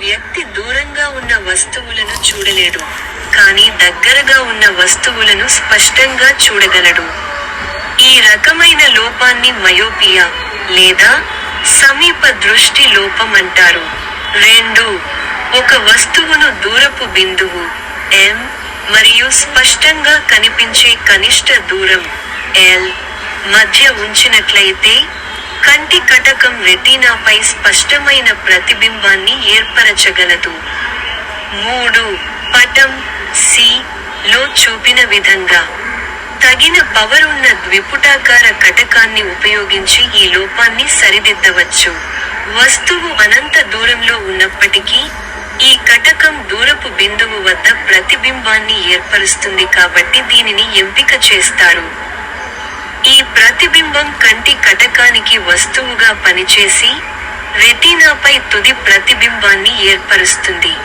వ్యక్తి దూరంగా ఉన్న వస్తువులను చూడలేడు, కానీ దగ్గరగా ఉన్న వస్తువులను స్పష్టంగా చూడగలడు. ఈ రకమైన లోపాన్ని మయోపియా లేదా సమీప దృష్టి లోపం అంటారు. 2. ఒక వస్తువును దూరపు బిందువు M మరియు స్పష్టంగా కనిపించే కనిష్ట దూరం L మధ్య ఉంచినట్లయితే, కంటి కటకం రెటీనాపై స్పష్టమైన ప్రతిబింబాన్ని ఏర్పరచగలదు. 3. పటం C లో చూపిన విధంగా తగిన పవరున్న ద్విపుటాకార కటకాన్ని ఉపయోగించి ఈ లోపాన్ని సరిదిద్దవచ్చు. వస్తువు అనంత దూరంలో ఉన్నప్పటికీ, ఈ కటకం దూరపు బిందువు వద్ద ప్రతిబింబాన్ని ఏర్పరుస్తుంది కాబట్టి దీనిని ఎంపిక చేస్తారు. ఈ ప్రతిబింబం కంటి కటకానికి వస్తువుగా పనిచేసి, రెటీనాపై తుది ప్రతిబింబాన్ని ఏర్పరుస్తుంది.